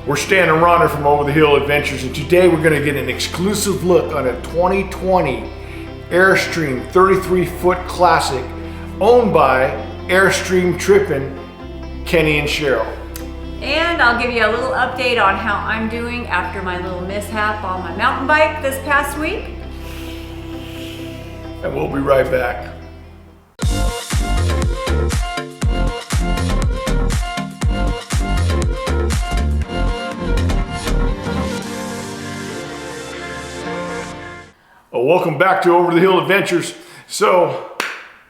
We're Stan and Rhonda from Over the Hill Adventures, and today we're going to get an exclusive look on a 2020 Airstream 33-foot Classic owned by Airstream Kenny and Sheryl. And I'll give you a little update on how I'm doing after my little mishap on my mountain bike this past week. And we'll be right back. Well, welcome back to Over the Hill Adventures. So,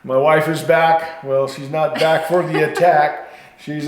my wife is back. Well, she's not back for the attack. She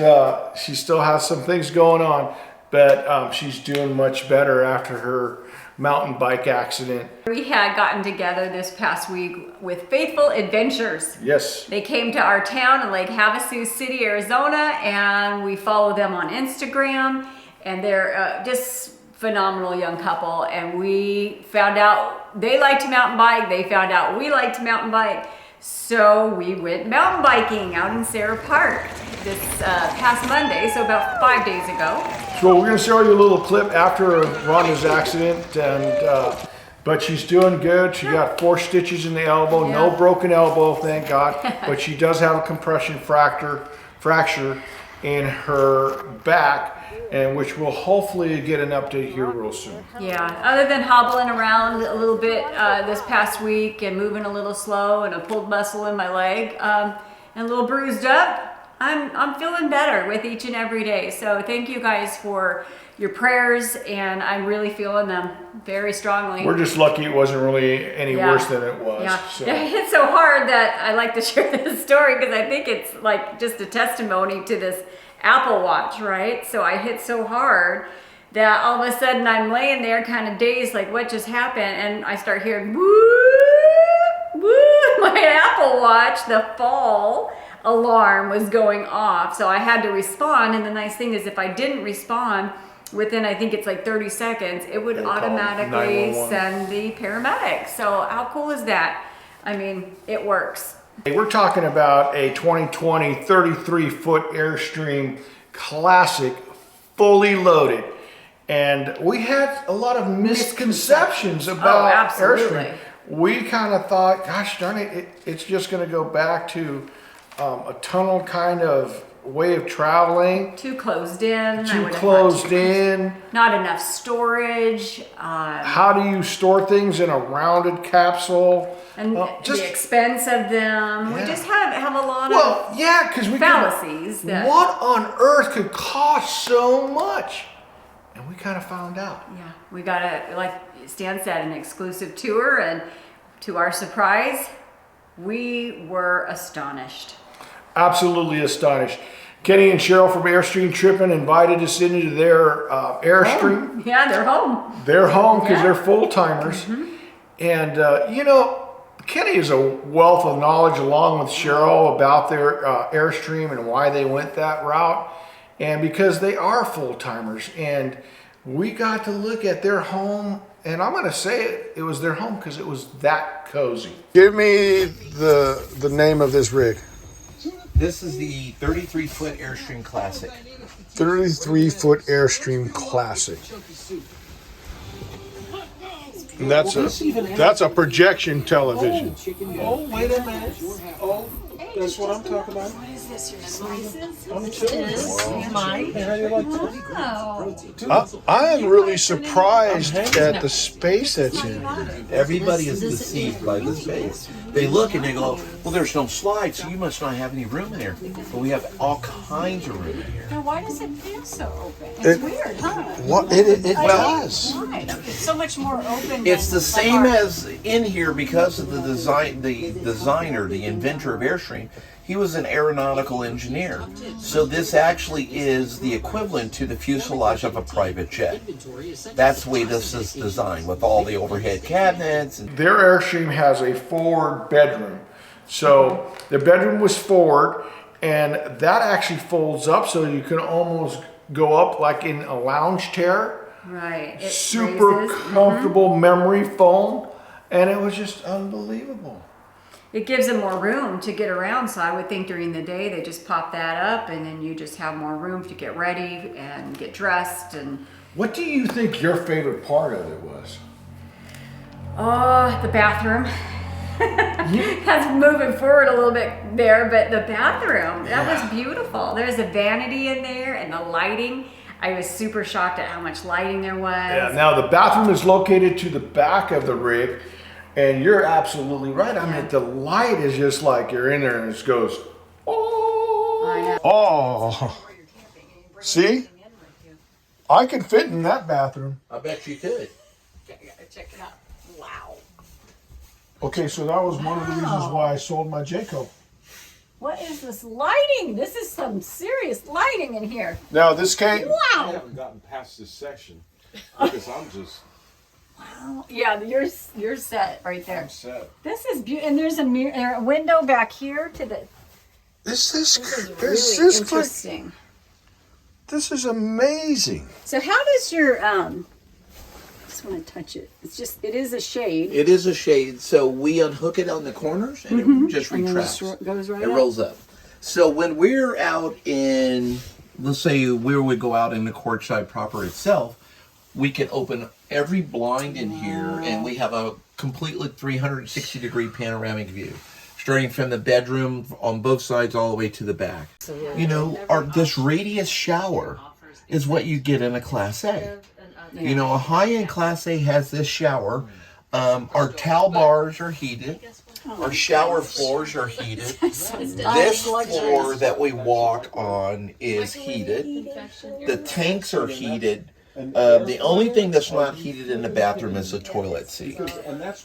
still has some things going on, but she's doing much better after her mountain bike accident. We had gotten together this past week with Faithful Adventures. Yes. They came to our town in Lake Havasu City, Arizona, and we follow them on Instagram, and they're just phenomenal young couple, and we found out they liked to mountain bike. They found out we liked to mountain bike. So we went mountain biking out in Sarah Park this past Monday, so about 5 days ago. So we're going to show you a little clip after Rhonda's accident, and but she's doing good. She got 4 stitches in the elbow, no broken elbow, thank God. But she does have a compression fracture in her back, and which we'll hopefully get an update here real soon. Yeah, other than hobbling around a little bit this past week and moving a little slow and a pulled muscle in my leg and a little bruised up, I'm feeling better with each and every day. So thank you guys for your prayers, and I'm really feeling them very strongly. We're just lucky it wasn't really any worse than it was. Yeah, so. I hit so hard that I like to share this story because I think it's like just a testimony to this Apple Watch, right? So I hit so hard that all of a sudden I'm laying there kind of dazed, like what just happened, and I start hearing woo, woo, my Apple Watch, the fall alarm was going off. So I had to respond, and the nice thing is if I didn't respond within, I think it's like 30 seconds, it would automatically send the paramedics. So how cool is that? I mean, it works. We're talking about a 2020 33-foot Airstream Classic, fully loaded. And we had a lot of misconceptions about Airstream. We kind of thought, gosh darn it, it's just going to go back to a tunnel kind of way of traveling. Too closed in. Too closed in. Not enough storage. How do you store things in a rounded capsule? And just the expense of them. We just have a lot of because we fallacies. What on earth could cost so much? And we kind of found out. Yeah, we got like Stan said, an exclusive tour, and to our surprise, we were astonished. Absolutely astonished. Kenny and Sheryl from Airstream Trippin' invited us into their Airstream. Yeah, they're home. They're home because they're full-timers. And, you know, Kenny is a wealth of knowledge along with Sheryl about their Airstream and why they went that route. And because they are full-timers. And we got to look at their home. And I'm going to say it was their home because it was that cozy. Give me the name of this rig. This is the 33-foot Airstream Classic. 33-foot Airstream Classic. And that's a projection television. Oh, wait a minute. Oh, that's what I'm talking about. What is this, your slices? I am really surprised at the space that's in here. Everybody is deceived by the space. They look and they go, well, there's no slide, so you must not have any room in there. But we have all kinds of room in here. Now, why does it feel so open? It's weird, huh? What it does. Why? It's so much more open. It's the same as in here because of the design, the designer, the inventor of Airstream. He was an aeronautical engineer. So this actually is the equivalent to the fuselage of a private jet. That's the way this is designed, with all the overhead cabinets. Their Airstream has a forward bedroom. So the bedroom was forward, and that actually folds up so you can almost go up like in a lounge chair. Right. Super comfortable memory foam, and it was just unbelievable. it gives them more room to get around. So I would think during the day they just pop that up, and then you just have more room to get ready and get dressed. And What do you think your favorite part of it was? oh, the bathroom. That's moving forward a little bit there, but the bathroom, that was beautiful. There's a vanity in there, and the lighting. I was super shocked at how much lighting there was. Yeah, now the bathroom is located to the back of the rig, and you're absolutely right. I mean, the light is just like you're in there and it just goes, oh. I know. Oh. See? I can fit in that bathroom. I bet you could. Check it out. Wow. Okay, so that was one of the reasons why I sold my Jayco. What is this lighting? This is some serious lighting in here. Now this came. I Wow. haven't gotten past this section because I'm just Yeah, you're set right there. I'm set. This is beautiful. And there's a mirror, a window back here to the. This is Really interesting. This is amazing. So how does your I just want to touch it. It is a shade. It is a shade, so we unhook it on the corners and it just And then retracts. it goes right It up. rolls up. So when we're out in, let's say we would go out in the courtside proper itself, we can open every blind in here and we have a completely 360 degree panoramic view. Starting from the bedroom on both sides all the way to the back. You know, this radius shower is what you get in a Class A. You know, a high-end Class A has this shower. Our towel bars are heated. Our shower floors are heated. This floor that we walk on is heated. The tanks are heated. The only thing that's not heated in the bathroom is the toilet seat.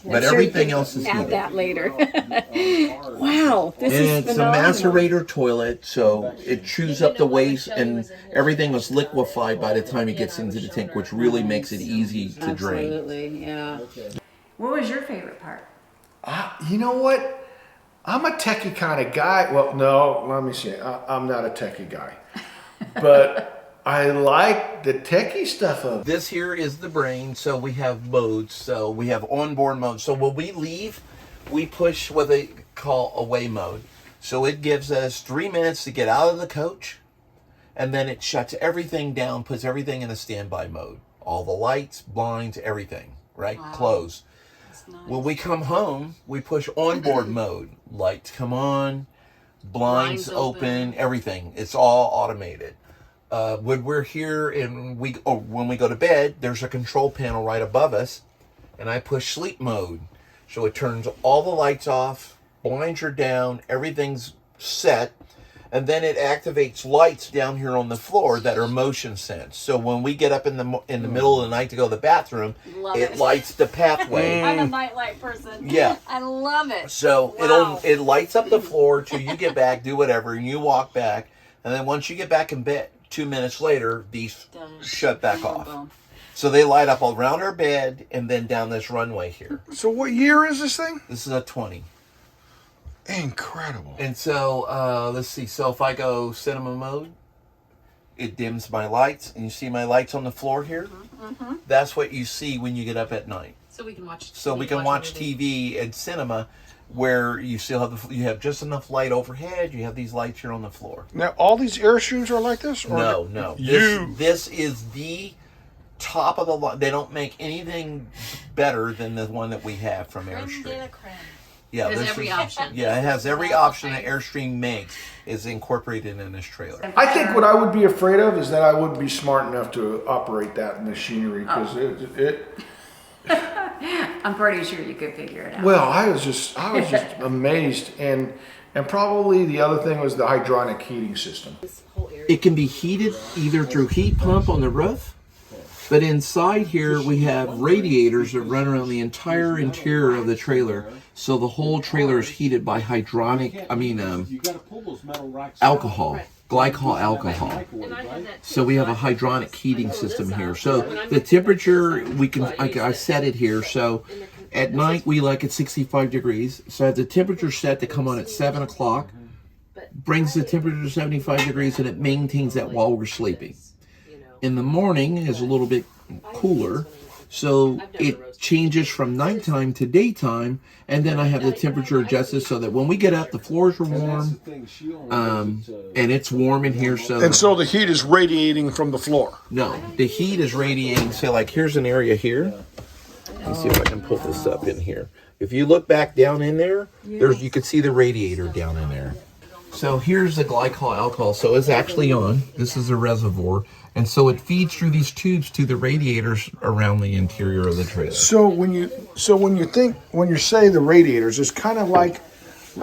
But everything else is Add heated. that later. Wow, this And is it's a phenomenal. macerator toilet, so it chews up the waste and everything is liquefied by the time it gets into the tank, which really makes it easy to drain. Absolutely, yeah. What was your favorite part? You know what? I'm a techie kind of guy. Well, no, let me see. I'm not a techie guy. But I like the techie stuff of it. This here is the brain, so we have modes. So we have onboard mode. So when we leave, we push what they call away mode. So it gives us 3 minutes to get out of the coach, and then it shuts everything down, puts everything in a standby mode. All the lights, blinds, everything, right? Close. When we come home, we push onboard mode. Lights come on, blinds open, everything. It's all automated. When we're here and when we go to bed, there's a control panel right above us, and I push sleep mode. So it turns all the lights off, blinds are down, everything's set, and then it activates lights down here on the floor that are motion sensed. So when we get up in the middle of the night to go to the bathroom, Love it it. lights the pathway. I'm a nightlight person. Yeah. I love it. So Wow. it lights up the floor till you get back, do whatever, and you walk back, and then once you get back in bed, 2 minutes later, these shut back off. So they light up all around our bed and then down this runway here. So what year is this thing? This is a 20. Incredible. And so, let's see. So if I go cinema mode, it dims my lights. And you see my lights on the floor here? That's what you see when you get up at night. So we can watch. So we can watch TV and cinema where you still have you have just enough light overhead. You have these lights here on the floor. Now, all these Airstreams are like this? Or No. You. This is the top of the line. They don't make anything better than the one that we have from Airstream. Yeah, There's this every is- option. Yeah, it has every option that Airstream makes is incorporated in this trailer. I think what I would be afraid of is that I wouldn't be smart enough to operate that machinery because it. I'm pretty sure you could figure it out. Well, I was just amazed, and probably the other thing was the hydronic heating system. It can be heated either through heat pump on the roof, but inside here we have radiators that run around the entire interior of the trailer. So the whole trailer is heated by alcohol, glycol alcohol. So we have a hydronic heating system here. So the temperature, I set it here. So at night we like it 65 degrees. So I have the temperature set to come on at 7 o'clock, brings the temperature to 75 degrees, and it maintains that while we're sleeping. In the morning is a little bit cooler. So it changes from nighttime to daytime, and then I have the temperature adjusted so that when we get up, the floors are warm, and it's warm in here. And so the heat is radiating from the floor. No, the heat is radiating. So like here's an area here. Let me see if I can pull this up in here. If you look back down in there, you can see the radiator down in there. So here's the glycol alcohol. So it's actually on. This is a reservoir. And so it feeds through these tubes to the radiators around the interior of the trailer. So when you say the radiators, it's kind of like,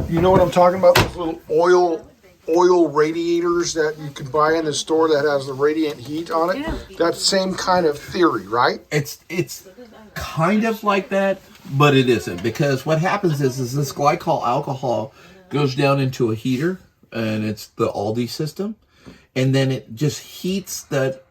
you know what I'm talking about? Those little oil radiators that you can buy in the store that has the radiant heat on it. Yeah. That same kind of theory, right? It's kind of like that, but it isn't, because what happens is this glycol alcohol goes down into a heater, and it's the Aldi system, and then it just heats that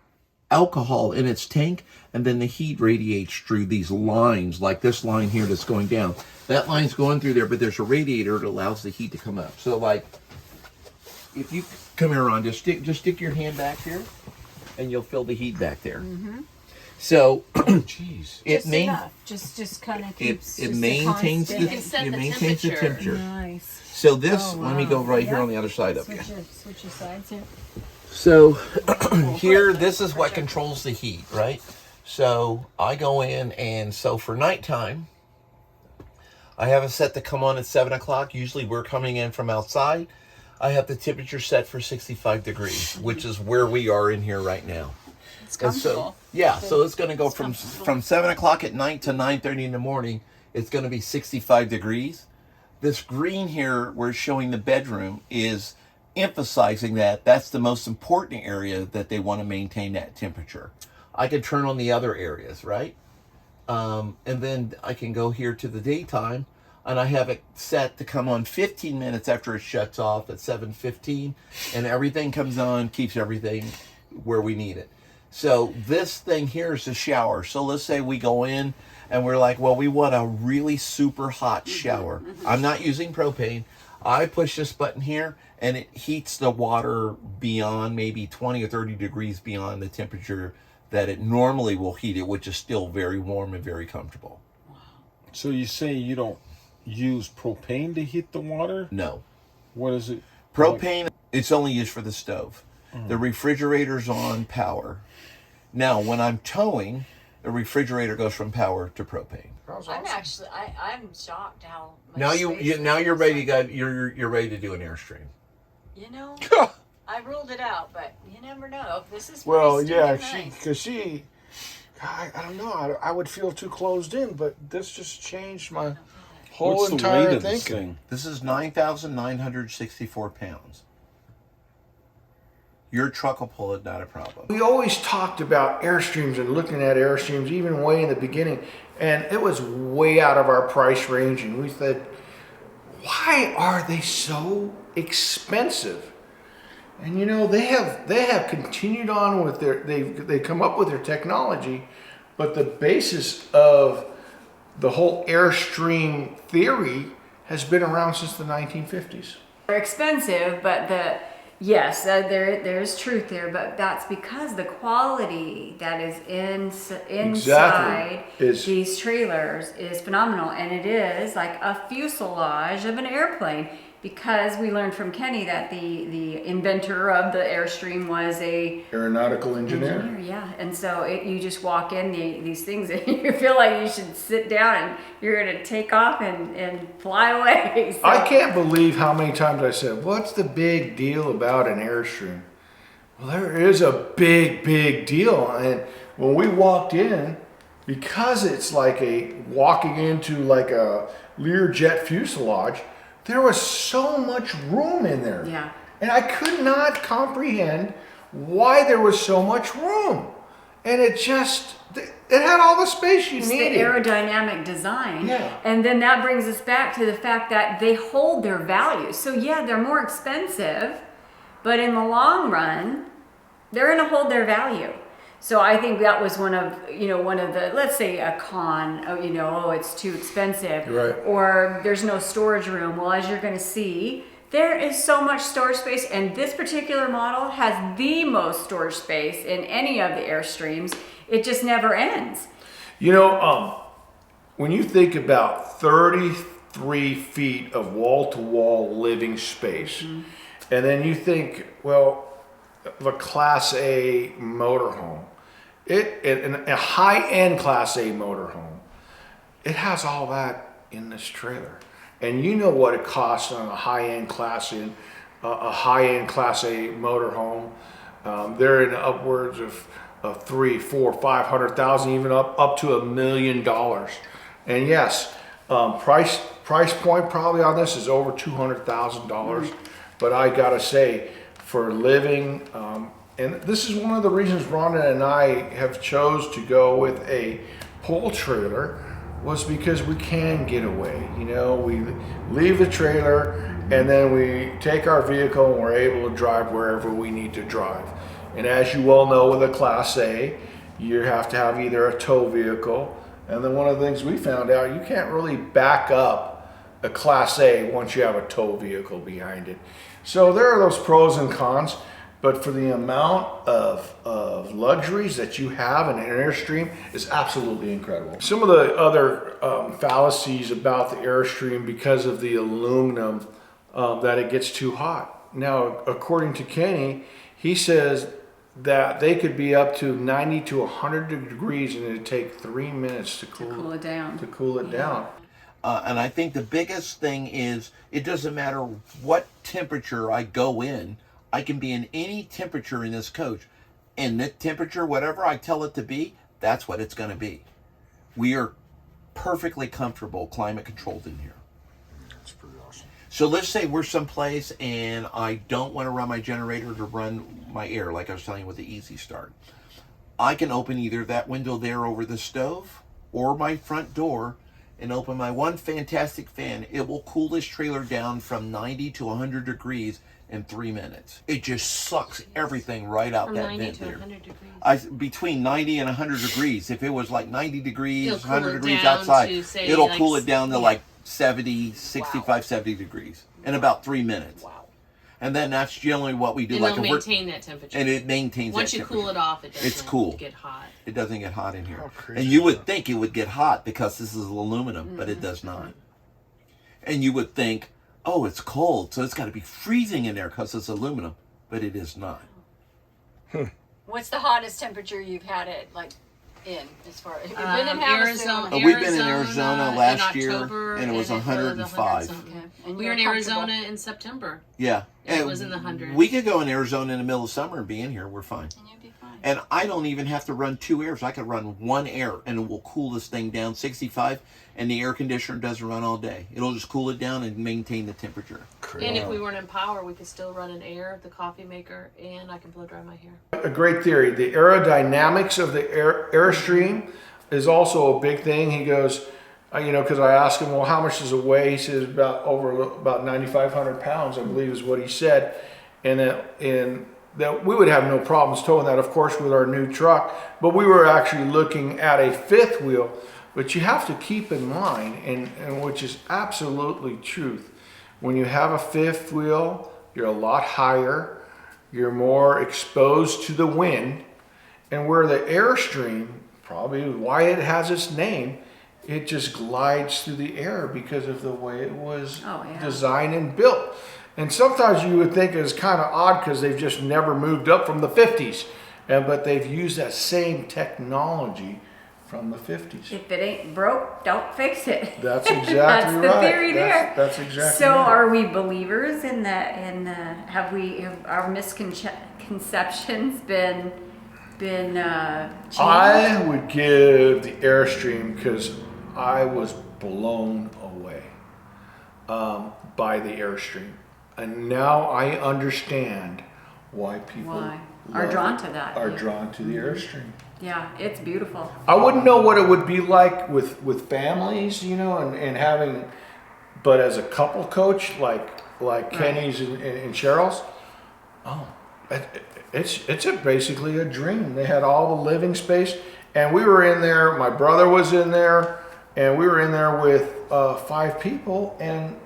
alcohol in its tank, and then the heat radiates through these lines, like this line here that's going down. That line's going through there, but there's a radiator that allows the heat to come up. So like, if you come here, Ron, just stick your hand back here, and you'll feel the heat back there. Mm-hmm. So, jeez, just kind of keeps. It maintains the temperature. Nice. So this, let me go right here on the other side of you. Switch your sides here. So here, this is what controls the heat, right? So I go in, and so for nighttime, I have it set to come on at 7 o'clock. Usually we're coming in from outside. I have the temperature set for 65 degrees, which is where we are in here right now. It's comfortable. So it's going to go from 7 o'clock at night to 9:30 in the morning. It's going to be 65 degrees. This green here, we're showing the bedroom, is emphasizing that that's the most important area that they want to maintain that temperature. I can turn on the other areas, right? And then I can go here to the daytime, and I have it set to come on 15 minutes after it shuts off at 7:15, and everything comes on, keeps everything where we need it. So this thing here is the shower. So let's say we go in and we're like, well, we want a really super hot shower. I'm not using propane. I push this button here, and it heats the water beyond maybe 20 or 30 degrees beyond the temperature that it normally will heat it, which is still very warm and very comfortable. So you say you don't use propane to heat the water? No. What is it? Propane, it's only used for the stove. The refrigerator's on power. Now, when I'm towing, the refrigerator goes from power to propane. I'm shocked how much Now you're ready to you're ready to do an Airstream. You know, I ruled it out, but you never know. This is she, I don't know. I would feel too closed in, but this just changed my whole What's entire the weight of this thinking. thing? This is 9,964 pounds. Your truck will pull it, not a problem. We always talked about Airstreams and looking at Airstreams, even way in the beginning, and it was way out of our price range. And we said, why are they so expensive? And you know, they have continued on with they come up with their technology, but the basis of the whole Airstream theory has been around since the 1950s. They're expensive, but there's truth there, but that's because the quality that is inside these trailers is phenomenal, and it is like a fuselage of an airplane, because we learned from Kenny that the inventor of the Airstream was a aeronautical engineer. Yeah, and so you just walk in these things and you feel like you should sit down and you're going to take off and fly away. So. I can't believe how many times I said, what's the big deal about an Airstream? Well, there is a big deal. And when we walked in, because it's like walking into like a Learjet fuselage, there was so much room in there. Yeah. And I could not comprehend why there was so much room. And it had all the space you needed. The aerodynamic design. Yeah. And then that brings us back to the fact that they hold their value. So yeah, they're more expensive, but in the long run, they're going to hold their value. So I think that was one of the, let's say a con, it's too expensive. Right. Or there's no storage room. Well, as you're going to see, there is so much storage space, and this particular model has the most storage space in any of the Airstreams. It just never ends. You know, when you think about 33 feet of wall-to-wall living space, and then you think, well, of a Class A motorhome, a high-end Class A motorhome, it has all that in this trailer. And you know what it costs on a high-end Class A motorhome. They're in upwards of 300,000, 400,000, 500,000, even up to $1 million. And yes, price point probably on this is over $200,000. But I gotta say, for living, and this is one of the reasons Rhonda and I have chose to go with a pull trailer, was because we can get away. You know, we leave the trailer and then we take our vehicle and we're able to drive wherever we need to drive. And as you well know, with a Class A, you have to have either a tow vehicle, and then one of the things we found out, you can't really back up a Class A once you have a tow vehicle behind it. So there are those pros and cons, but for the amount of luxuries that you have in an Airstream is absolutely incredible. Some of the other fallacies about the Airstream, because of the aluminum, that it gets too hot. Now, according to Kenny, he says that they could be up to 90 to 100 degrees and it'd take 3 minutes to cool it down. And I think the biggest thing is, it doesn't matter what temperature I go in, I can be in any temperature in this coach. And the temperature, whatever I tell it to be, that's what it's going to be. We are perfectly comfortable, climate controlled in here. That's pretty awesome. So let's say we're someplace and I don't want to run my generator to run my air, like I was telling you with the Easy Start. I can open either that window there over the stove or my front door and open my one fantastic fan. It will cool this trailer down from 90 to 100 degrees in 3 minutes. It just sucks everything right out From that 90 vent to there. 100 degrees. Between 90 and 100 degrees. If it was like 90 degrees, It'll cool 100 it degrees down outside, to, say, it'll like, cool it down to yeah. like 70, 65, 70 degrees in about 3 minutes. Wow. And then that's generally what we do. And like it'll if we're- maintain that temperature. and it maintains Once that you temperature. cool it off, it doesn't It's cool. get hot. It doesn't get hot in here. How crazy And you is would that? think it would get hot because this is aluminum, but it does not. And you would think, oh, it's cold, so it's got to be freezing in there because it's aluminum, but it is not. What's the hottest temperature you've had it like in? As far have you been in Arizona? We've been in Arizona last in year, October, and it was 105. something. Okay. And We you're were in comfortable? Arizona in September. Yeah. It was in the hundreds. We could go in Arizona in the middle of summer and be in here. We're fine. And you'd be fine. And I don't even have to run 2 airs. I could run 1 air, and it will cool this thing down 65, and the air conditioner doesn't run all day. It'll just cool it down and maintain the temperature. And if we weren't in power, we could still run an air, the coffee maker, and I can blow dry my hair. A great theory. The aerodynamics of the Airstream is also a big thing. He goes, you know, because I asked him, well, how much does it weigh? He says about 9,500 pounds, I believe is what he said. And that we would have no problems towing that, of course, with our new truck. But we were actually looking at a 5th wheel. But you have to keep in mind, and which is absolutely truth, when you have a 5th wheel, you're a lot higher, you're more exposed to the wind, and where the Airstream, probably why it has its name, it just glides through the air because of the way it was designed and built. And sometimes you would think it's kind of odd because they've just never moved up from the 50s, but they've used that same technology from the 50s. If it ain't broke, don't fix it. That's exactly That's right. the theory there. That's exactly so right. are we believers in that? Have our misconceptions been changed? I would give the Airstream, because I was blown away by the Airstream, and now I understand why people are love drawn it, to that. are drawn to the Airstream. Yeah, it's beautiful. I wouldn't know what it would be like with families, you know, and having, but as a couple coach like Kenny's and Sheryl's, it's basically a dream. They had all the living space, and we were in there. My brother was in there, and we were in there with 5 people, and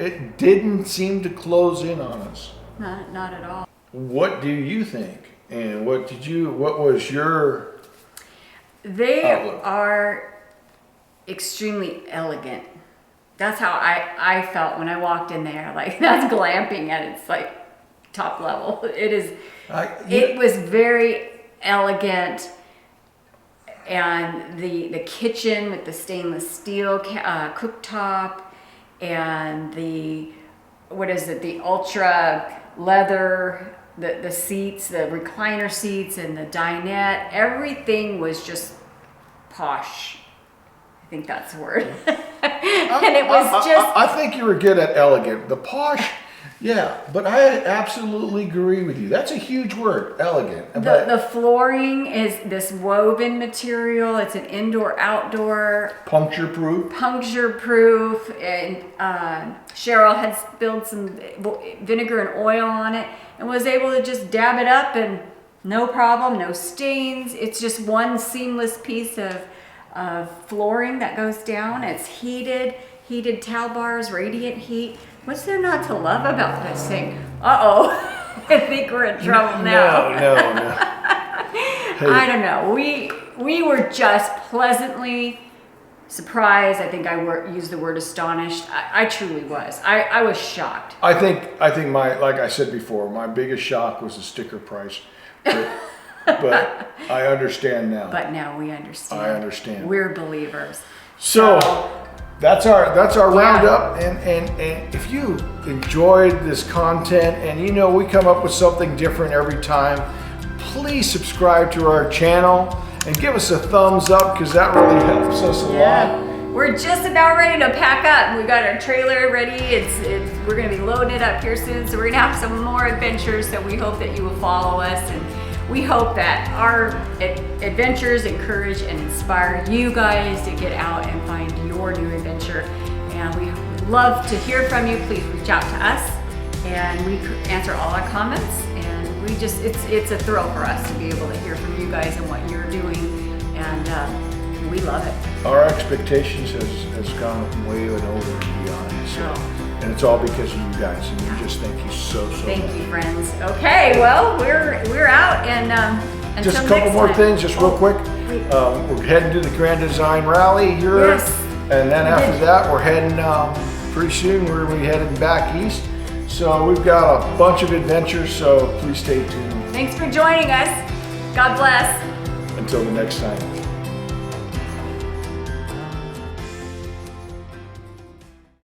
it didn't seem to close in on us. Not at all. What do you think? And what was your? They outlook. are extremely elegant. That's how I felt when I walked in there. Like, that's glamping at its like top level. It is. It was very elegant, and the kitchen with the stainless steel cooktop, and the ultra leather, the seats, the recliner seats, and the dinette. Everything was just posh. I think that's the word. And it was just. I think you were good at elegant. The posh, yeah, but I absolutely agree with you. That's a huge word, elegant. The flooring is this woven material. It's an indoor-outdoor. Puncture proof. And Sheryl had spilled some vinegar and oil on it and was able to just dab it up and no problem, no stains. It's just one seamless piece of flooring that goes down. It's heated towel bars, radiant heat. What's there not to love about this thing? Uh-oh, I think we're in trouble now. No. Hey. I don't know. We were just pleasantly surprised. I think I used the word astonished. I truly was. I was shocked. I think my, like I said before, my biggest shock was the sticker price. But I understand now. But now we understand. I understand. We're believers. So that's our roundup, and if you enjoyed this content, and we come up with something different every time, please subscribe to our channel and give us a thumbs up, because that really helps us a lot. We're just about ready to pack up. We got our trailer ready. We're gonna be loading it up here soon, so we're gonna have some more adventures. So we hope that you will follow us, and we hope that our adventures encourage and inspire you guys to get out and find your new adventure. And we love to hear from you. Please reach out to us, and we answer all our comments. And we just, it's a thrill for us to be able to hear from you guys and what you're doing. And we love it. Our expectations has gone way over and beyond. So. And it's all because of you guys, and we just thank you so Thank much. you, friends. Okay, well, we're out, and until Just a couple next more time. things, just real quick. We're heading to the Grand Design Rally here, Yes. and then after that, we're heading pretty soon. We're gonna be heading back east. So we've got a bunch of adventures. So please stay tuned. Thanks for joining us. God bless. Until the next time.